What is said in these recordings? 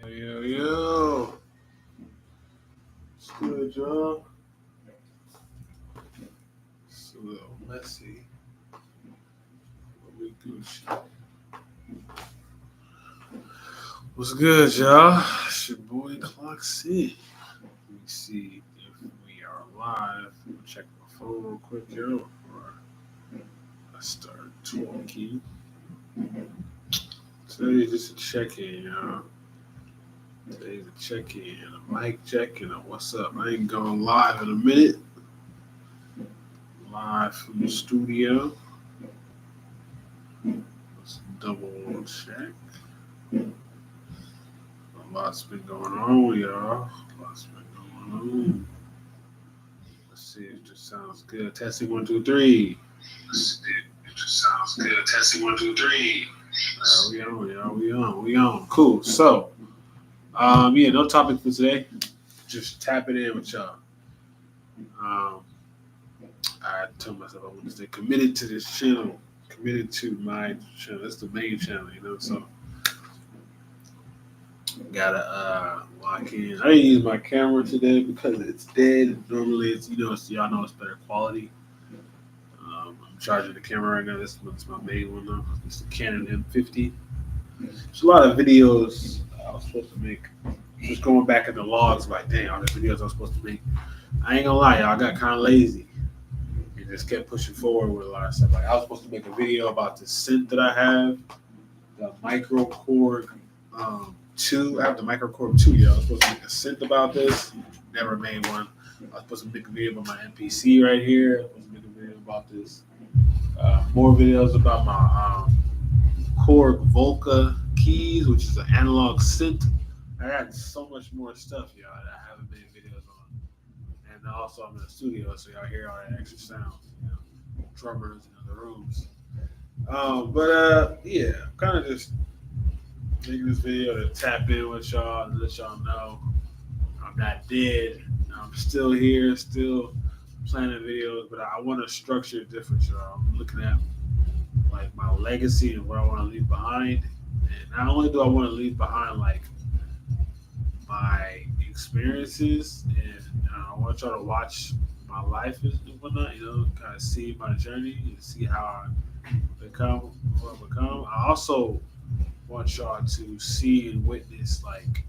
Yo. It's good, y'all. It's a little messy, but we Gucci. What's good, y'all? It's your boy Clock C. Let me see if we are live. I'll check my phone real quick, yo, before I start talking. Today's just a check-in, y'all. Today's a check-in, a mic check, and a what's up. I ain't going live in a minute. Live from the studio. Let's double check. A lot's been going on, y'all. A lot's been going on. Let's see if this sounds good. Testing 1, 2, 3. Let's see if this sounds good. Testing 1, 2, 3. We on, y'all. We on. Cool. So, yeah, no topic for today. Just tapping in with y'all. Um, I told myself I want to stay committed to this channel, committed to my channel. That's the main channel, So gotta lock in. I didn't use my camera today because it's dead. Normally, y'all know it's better quality. I'm charging the camera right now. This one's my main one though. It's the Canon M50. There's a lot of videos I was supposed to make. Just going back in the logs, like, dang, all the videos I was supposed to make. I ain't gonna lie, y'all. I got kind of lazy and just kept pushing forward with a lot of stuff. Like, I was supposed to make a video about the synth that I have, the Micro Korg 2. I have the Micro Korg 2, y'all. I was supposed to make a synth about this. Never made one. I was supposed to make a video about my MPC right here. I was supposed to make a video about this. More videos about my Korg Volca keys, which is an analog synth. I got so much more stuff, y'all, that I haven't made videos on. And also, I'm in the studio, so y'all hear all that extra sound, drummers in other rooms. Yeah, I'm kind of just making this video to tap in with y'all and let y'all know I'm not dead. I'm still here, still planning videos, but I want to structure it different, y'all. I'm looking at like my legacy and what I want to leave behind. And not only do I want to leave behind like my experiences, and I want y'all to watch my life and whatnot, kind of see my journey and see how I become who I become. I also want y'all to see and witness like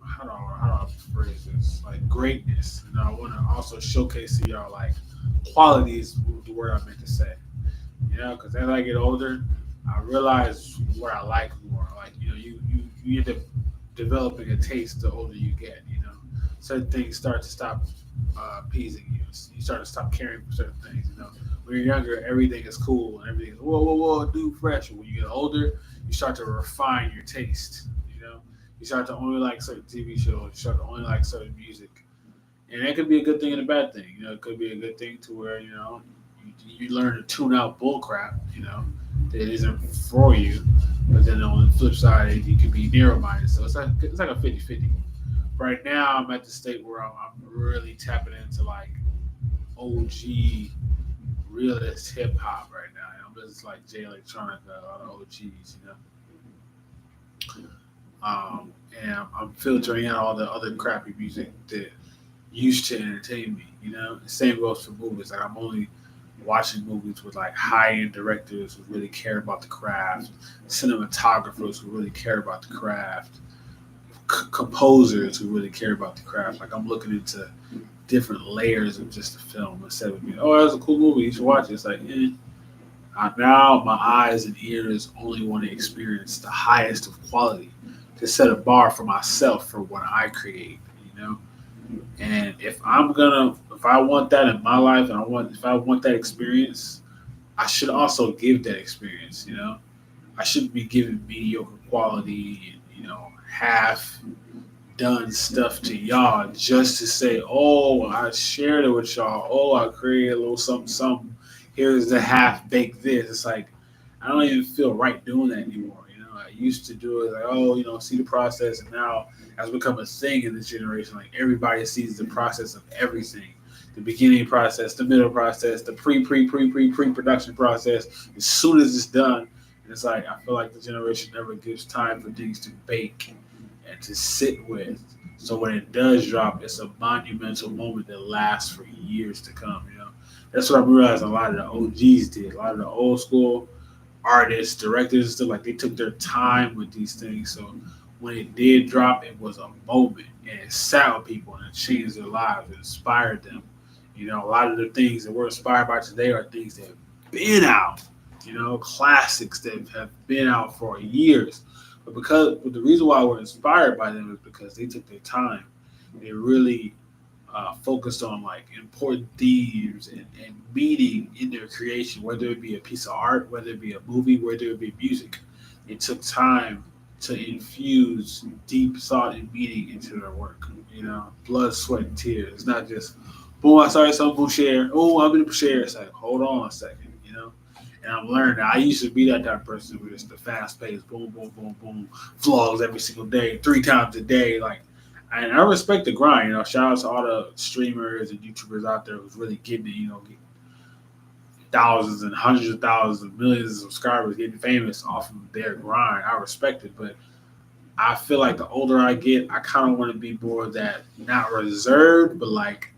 how do I phrase this? Like greatness. I want to also showcase to y'all like qualities, the word I meant to say. Because as I get older, I realize what I like more. Like you end up developing a taste the older you get. Certain things start to stop appeasing you. You start to stop caring for certain things. When you're younger, everything is cool and everything is whoa, new, fresh. When you get older, you start to refine your taste. You start to only like certain TV shows. You start to only like certain music, and that could be a good thing and a bad thing. It could be a good thing to where you learn to tune out bull crap. That isn't for you. But then on the flip side, you can be narrow minded. So it's like a 50-50. Right now, I'm at the state where I'm really tapping into like OG realist hip hop right now. I'm just like Jay Electronica, all the OGs. And I'm filtering out all the other crappy music that used to entertain me. The same goes for movies. Like I'm only watching movies with like high end directors who really care about the craft, cinematographers who really care about the craft, composers who really care about the craft. Like I'm looking into different layers of just the film instead of being, oh, that's a cool movie, you should watch it. It's like, now my eyes and ears only want to experience the highest of quality to set a bar for myself for what I create. And if I want that in my life, and if I want that experience, I should also give that experience. I shouldn't be giving mediocre quality, half done stuff to y'all just to say, oh, I shared it with y'all. Oh, I created a little something, something. Here's the half baked this. It's like I don't even feel right doing that anymore. I used to do it like, oh, see the process, and now has become a thing in this generation. Like everybody sees the process of everything, the beginning process, the middle process, the pre-production process. As soon as it's done, it's like I feel like the generation never gives time for things to bake and to sit with. So when it does drop, it's a monumental moment that lasts for years to come. That's what I realized. A lot of the OGs did. A lot of the old school artists, directors, and stuff like they took their time with these things. So when it did drop, it was a moment and it sat with people and it changed their lives, it inspired them. A lot of the things that we're inspired by today are things that have been out, classics that have been out for years. But the reason why we're inspired by them is because they took their time. They really focused on like important themes and meaning in their creation, whether it be a piece of art, whether it be a movie, whether it be music. It took time to infuse deep thought and meaning into their work. Blood, sweat, and tears. It's not just, boom, I started some boom share. Oh, I'm going to share. It's like, hold on a second. And I'm learning. I used to be that type of person who just the fast paced, boom, boom, boom, boom, vlogs every single day, 3 times a day. And I respect the grind. Shout out to all the streamers and YouTubers out there who's really getting it. Getting thousands and hundreds of thousands and millions of subscribers, getting famous off of their grind. I respect it, but I feel like the older I get, I kind of want to be more of that, not reserved, but like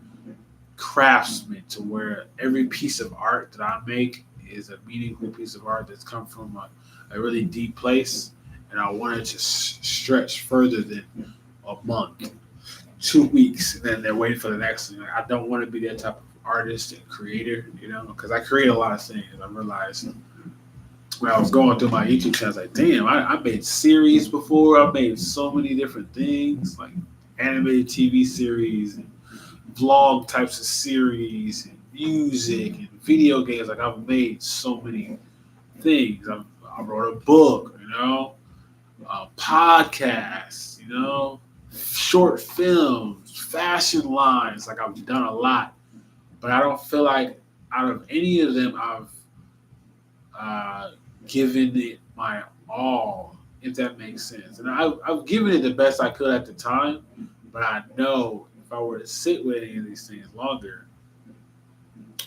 craftsman, to where every piece of art that I make is a meaningful piece of art that's come from a really deep place, and I want it to stretch further than a month, 2 weeks, and then they're waiting for the next thing. I don't want to be that type of artist and creator, because I create a lot of things. I realized when I was going through my YouTube channel, I was like, damn, I made series before. I've made so many different things, like animated TV series and vlog types of series and music and video games. Like I've made so many things. I wrote a book, podcasts, short films, fashion lines. Like I've done a lot, but I don't feel like out of any of them I've given it my all, if that makes sense. And I've given it the best I could at the time, but I know if I were to sit with any of these things longer,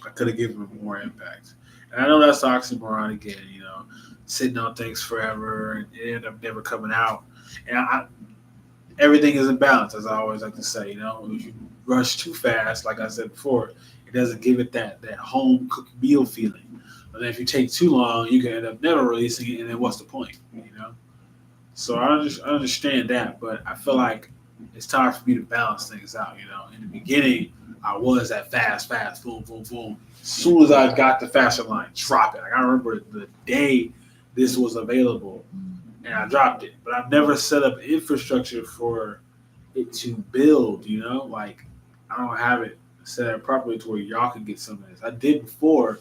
I could have given it more impact. And I know that's the oxymoron again, sitting on things forever and it ended up never coming out. And everything is in balance, as I always like to say. If you rush too fast, like I said before, it doesn't give it that home cooked meal feeling. But then if you take too long, you can end up never releasing it, and then what's the point? So I understand that, but I feel like it's time for me to balance things out. In the beginning, I was that fast, boom, boom, boom. As soon as I got the fashion line, drop it. Like, I remember the day this was available, and I dropped it. But I've never set up infrastructure for it to build. Like I don't have it set up properly to where y'all can get some of this. I did before,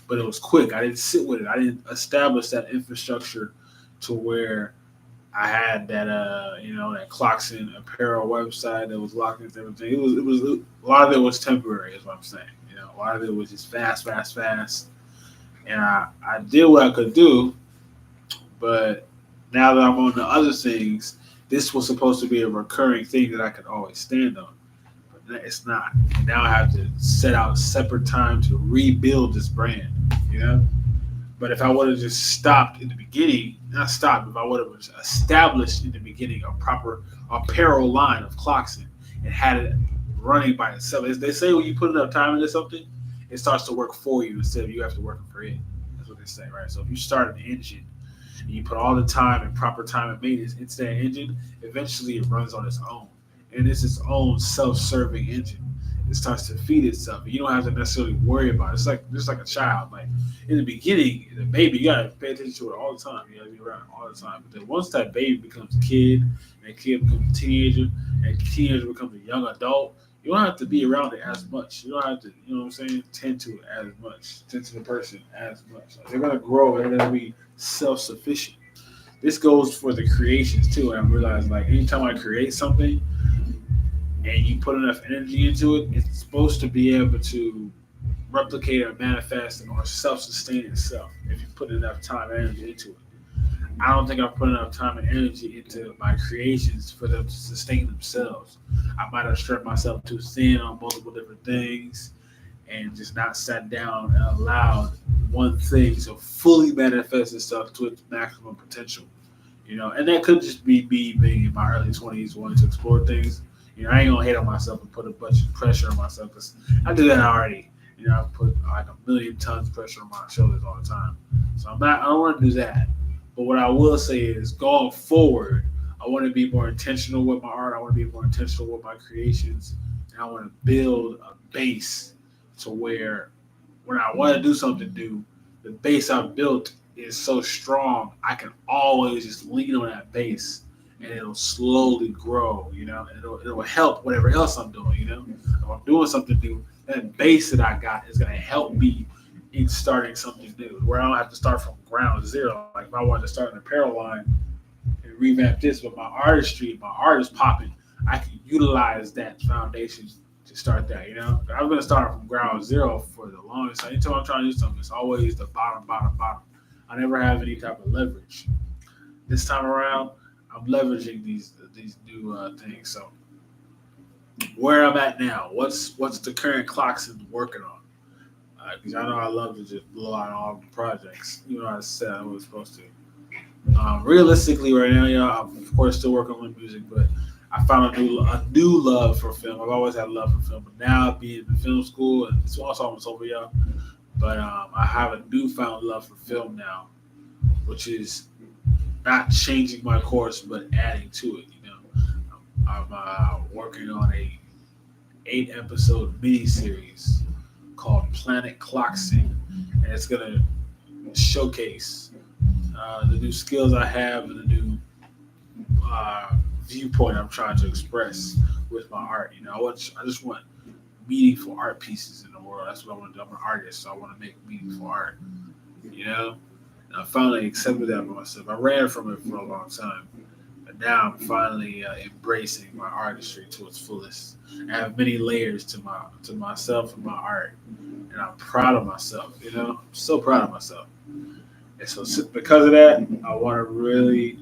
but it was quick. I didn't sit with it. I didn't establish that infrastructure to where I had that, that Clockson apparel website that was locked into everything. It was a lot of it was temporary, is what I'm saying. A lot of it was just fast. And I did what I could do, but now that I'm on the other things, this was supposed to be a recurring thing that I could always stand on. But it's not. Now I have to set out separate time to rebuild this brand, But if I would have just stopped in the beginning, not stopped, if I would have established in the beginning a proper apparel line of Clockson and had it running by itself. They say when you put enough time into something, it starts to work for you instead of you have to work for it. That's what they say, right? So if you start an engine and you put all the time and proper time and maintenance into that engine, eventually it runs on its own. And it's its own self-serving engine. It starts to feed itself. You don't have to necessarily worry about it. It's like just like a child. Like in the beginning, the baby, you gotta pay attention to it all the time. You gotta be around all the time. But then once that baby becomes a kid, and that kid becomes a teenager, and teenager becomes a young adult, you don't have to be around it as much. You don't have to, tend to it as much, tend to the person as much. Like they're gonna grow. They're gonna be self-sufficient. This goes for the creations too. And I realized, like, anytime I create something and you put enough energy into it, it's supposed to be able to replicate or manifest or self-sustain itself if you put enough time and energy into it. I don't think I've put enough time and energy into my creations for them to sustain themselves. I might have stretched myself too thin on multiple different things. and just not sat down and allowed one thing to fully manifest itself to its maximum potential. And that could just be me being in my early 20s wanting to explore things. I ain't gonna hate on myself and put a bunch of pressure on myself because I do that already. I put like a million tons of pressure on my shoulders all the time. So I don't want to do that. But what I will say is going forward, I want to be more intentional with my art. I want to be more intentional with my creations. And I want to build a base to where when I want to do something new, the base I've built is so strong, I can always just lean on that base and it'll slowly grow, and it'll help whatever else I'm doing. If I'm doing something new, that base that I got is going to help me in starting something new where I don't have to start from ground zero. Like if I wanted to start an apparel line and revamp this with my artistry, my art is popping, I can utilize that foundation to start that. I'm going to start from ground zero for the longest time. Anytime I'm trying to do something, it's always the bottom, bottom, bottom. I never have any type of leverage. This time around, I'm leveraging these new things. So where I'm at now, what's the current Clockson working on? Because I know I love to just blow out all the projects. I said I was supposed to. Realistically, right now, I'm of course still working on music, but I found a new love for film. I've always had love for film, but now being in film school, and it's also almost over, y'all. But I have a newfound love for film now, which is not changing my course, but adding to it. I'm working on a 8-episode miniseries called Planet Clockson, and it's gonna showcase the new skills I have and the new viewpoint I'm trying to express with my art. I just want meaningful art pieces in the world. That's what I want to do. I'm an artist, so I want to make meaningful art. And I finally accepted that for myself. I ran from it for a long time, but now I'm finally embracing my artistry to its fullest. I have many layers to myself and my art, and I'm proud of myself. I'm so proud of myself. And so because of that, I want to really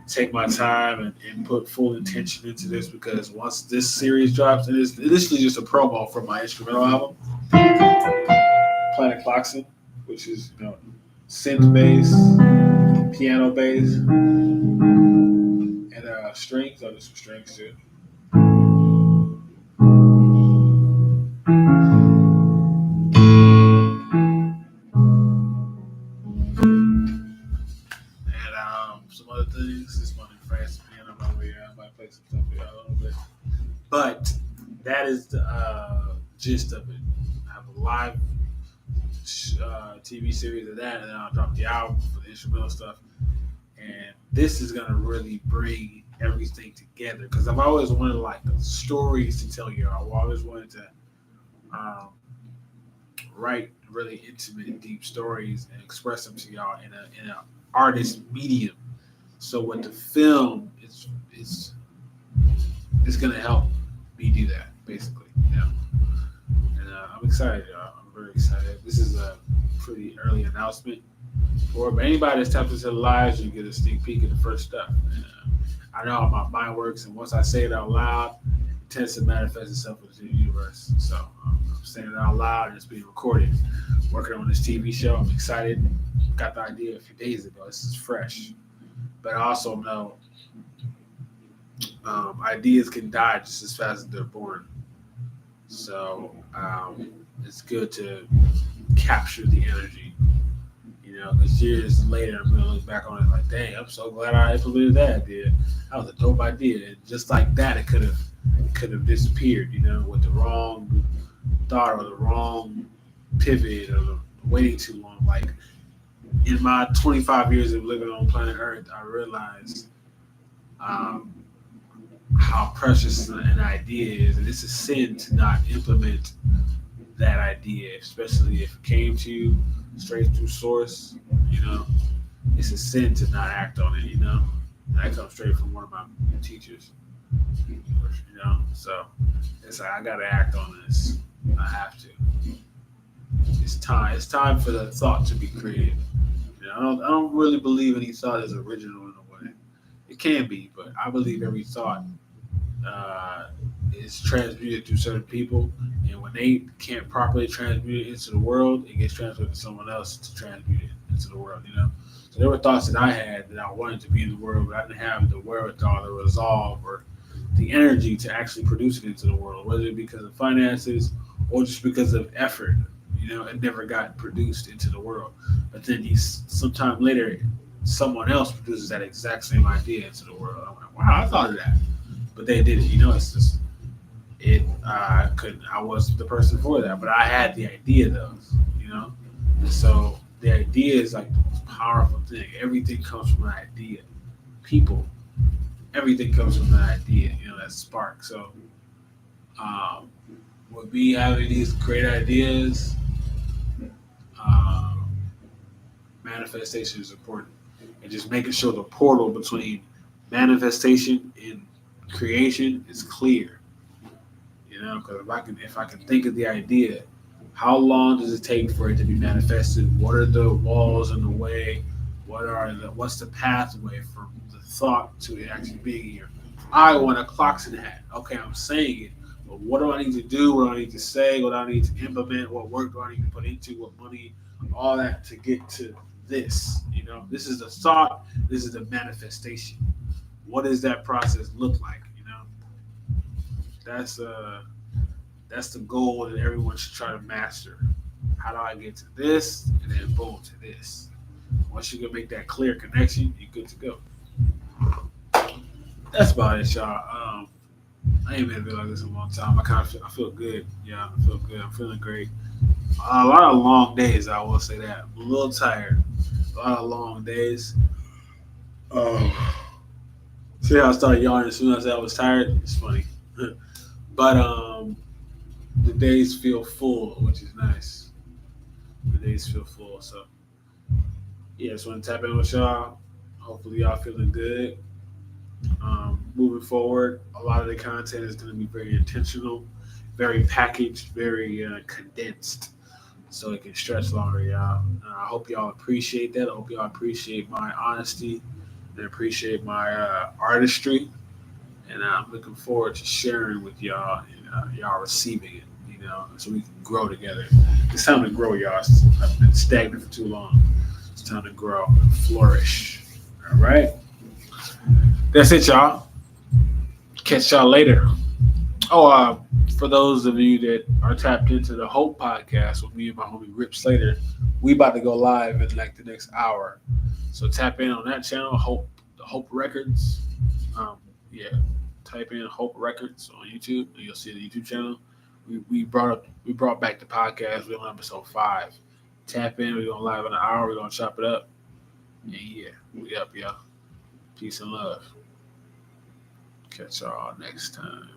take my time and put full intention into this because once this series drops, and it's initially just a promo for my instrumental album, Planet Clockson, which is synth bass, piano bass, and strings. I'll do some strings too. Some other things. This one in France piano over here. I might play some stuff for y'all a little bit. But that is the gist of it. I have a live TV series of that, and then I'll drop the album for the instrumental stuff. And this is gonna really bring everything together because I've always wanted like stories to tell you. I've always wanted to write really intimate, deep stories and express them to y'all in an artist medium. So with the film, it's gonna help me do that basically. And I'm excited, y'all. I'm very excited. This is a pretty early announcement for it, but anybody that's tapped into the lives, you get a sneak peek of the first stuff. And, I know how my mind works, and once I say it out loud, it tends to manifest itself into the universe. So I'm saying it out loud, and it's being recorded. Working on this TV show, I'm excited. Got the idea a few days ago. This is fresh, but I also know ideas can die just as fast as they're born. So it's good to capture the energy. Because years later, I'm going to look back on it like, dang, I'm so glad I implemented that idea. That was a dope idea. And just like that, it could have disappeared, with the wrong thought or the wrong pivot or waiting too long. Like, in my 25 years of living on planet Earth, I realized how precious an idea is. And it's a sin to not implement that idea, especially if it came to you straight through source. It's a sin to not act on it. And that comes straight from one of my teachers. So it's like I gotta act on this. I have to. It's time. It's time for the thought to be created. I don't really believe any thought is original in a way. It can be, but I believe every thought is transmuted through certain people, and when they can't properly transmute it into the world, it gets transferred to someone else to transmute it into the world. So there were thoughts that I had that I wanted to be in the world, but I didn't have the wherewithal, the resolve, or the energy to actually produce it into the world, whether it be because of finances or just because of effort. It never got produced into the world. But then sometime later, someone else produces that exact same idea into the world. I'm like, wow, I thought of that, but they did it. It's just it. I wasn't the person for that, but I had the idea though. So the idea is like the most powerful thing. Everything comes from an idea. People, everything comes from an idea. That spark. So, um, with me having these great ideas, um, manifestation is important, and just making sure the portal between manifestation and creation is clear. Because if I can think of the idea, how long does it take for it to be manifested? What are the walls in the way? What's the pathway from the thought to it actually being here? I want a Clarkson hat. Okay, I'm saying it, but what do I need to do? What do I need to say? What do I need to implement? What work do I need to put into? What money? All that to get to this. This is the thought. This is the manifestation. What does that process look like? That's that's the goal that everyone should try to master. How do I get to this and then boom to this? Once you can make that clear connection, you're good to go. That's about it, y'all. I ain't been a bit like this in a long time. I feel good. Yeah, I feel good. I'm feeling great. A lot of long days, I will say that. I'm a little tired. A lot of long days. Um, See how I started yawning as soon as I was tired? It's funny. But the days feel full, which is nice. The days feel full. So yeah, just want to tap in with y'all. Hopefully y'all feeling good. Moving forward, a lot of the content is going to be very intentional, very packaged, very condensed, so it can stretch longer, y'all. I hope y'all appreciate that. I hope y'all appreciate my honesty and appreciate my artistry. And I'm looking forward to sharing with y'all and y'all receiving it. So we can grow together. It's time to grow, y'all. I've been stagnant for too long. It's time to grow and flourish. All right. That's it, y'all. Catch y'all later. Oh, for those of you that are tapped into the Hope podcast with me and my homie Rip Slater, we about to go live in like the next hour. So tap in on that channel, Hope Records. Yeah, type in Hope Records on YouTube, and you'll see the YouTube channel. We brought back the podcast. We're on episode 5. Tap in. We're going live in an hour. We're gonna chop it up. And yeah, we up, y'all. Peace and love. Catch y'all next time.